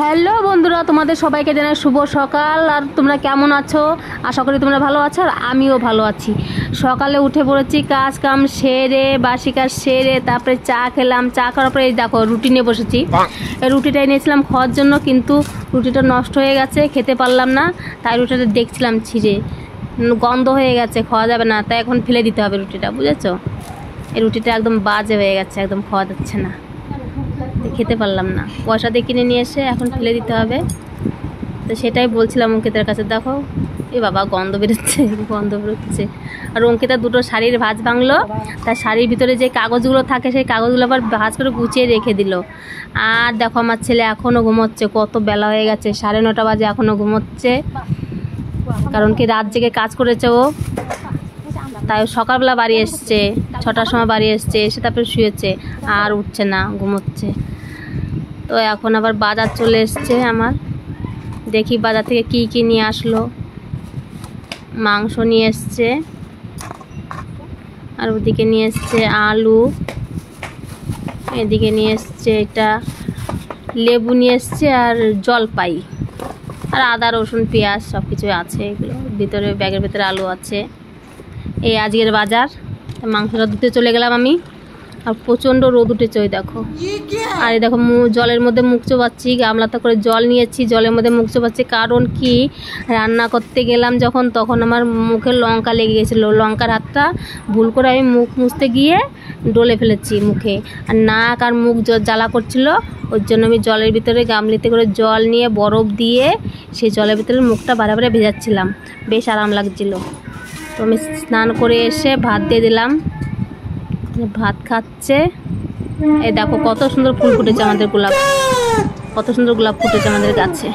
Hello বন্ধুরা, তোমাদের সবাইকে জানাই শুভ সকাল। আর তোমরা কেমন আছো? আশা করি তোমরা ভালো আছো, আর আমিও ভালো আছি। সকালে উঠে পড়েছি, কাজ কাম সেরে, বাসি কাজ সেরে, তারপরে চা খেলাম। চা খাওয়ার পরে এই দেখো রুটি নিয়ে বসেছি। এই রুটিটা এনেছিলাম খাওয়ার জন্য, কিন্তু রুটিটা নষ্ট হয়ে গেছে, খেতে পারলাম না। তাই রুটিটা দেখছিলাম ছিঁড়ে, গন্ধ হয়ে গেছে, খাওয়া যাবে না। তাই এখন ফেলে দিতে হবে রুটিটা, বুঝেছো? এই রুটিটা একদম বাজে হয়ে গেছে, একদম খাওয়া যাচ্ছে না, খেতে পারলাম না। পয়সা দিয়ে কিনে নিয়ে এসে এখন ফেলে দিতে হবে। তো সেটাই বলছিলাম অঙ্কিতার কাছে। দেখো এ বাবা, গন্ধ বেরোচ্ছে, গন্ধ বেরোচ্ছে। আর অঙ্কিতা দুটো শাড়ির ভাঁজ ভাঙলো, তার শাড়ির ভিতরে যে কাগজগুলো থাকে সেই কাগজগুলো আবার ভাঁজ করে গুছিয়ে রেখে দিল। আর দেখো আমার ছেলে এখনও ঘুমোচ্ছে, কত বেলা হয়ে গেছে, 9:30 বাজে, এখনও ঘুমোচ্ছে। কারণ কি রাত জেগে কাজ করেছে ও, তাই সকালবেলা বাড়ি এসছে, 6টার সময় বাড়ি এসছে, এসে তারপরে শুয়েছে, আর উঠছে না, ঘুমোচ্ছে। তো এখন আবার বাজার চলে এসছে আমার। দেখি বাজার থেকে কি কি নিয়ে আসলো। মাংস নিয়ে এসছে, আর ওদিকে নিয়ে এসছে আলু, এদিকে নিয়ে এসছে এটা লেবু নিয়ে এসছে, আর জলপাই, আর আদা রসুন পেঁয়াজ সব কিছুই আছে। এগুলো ভিতরে, ব্যাগের ভিতরে আলু আছে। এই আজকের বাজার। মাংসটা দিতে চলে গেলাম আমি, আর প্রচণ্ড রোদ উঠেছে, ওই দেখো। আর এই দেখো জলের মধ্যে মুখ চোবাচ্ছি, গামলাতে করে জল নিয়েছি, জলের মধ্যে মুখ চোবাচ্ছি। কারণ কি, রান্না করতে গেলাম যখন, তখন আমার মুখে লঙ্কা লেগে গেছিলো। লঙ্কার হাতটা ভুল করে আমি মুখ মুছতে গিয়ে ডলে ফেলেছি মুখে, আর নাক আর মুখ জ্বালা করছিল। ওর জন্য আমি জলের ভিতরে গামলিতে করে জল নিয়ে বরফ দিয়ে সেই জলের ভিতরে মুখটা বারে বারে ভেজাচ্ছিলাম, বেশ আরাম লাগছিল। তো আমি স্নান করে এসে ভাত দিয়ে দিলাম, ভাত খাচ্ছে। এই দেখো কত সুন্দর ফুল ফুটেছে আমাদের, গোলাপ, কত সুন্দর গোলাপ ফুটেছে আমাদের গাছে।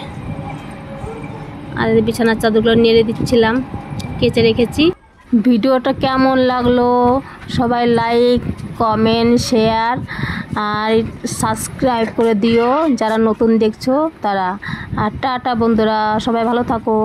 আর বিছানার চাদরগুলো নেড়ে দিচ্ছিলাম, কেচে রেখেছি। ভিডিওটা কেমন লাগলো সবাই লাইক, কমেন্ট, শেয়ার আর সাবস্ক্রাইব করে দিও যারা নতুন দেখছো তারা। আর টাটা বন্ধুরা, সবাই ভালো থাকো।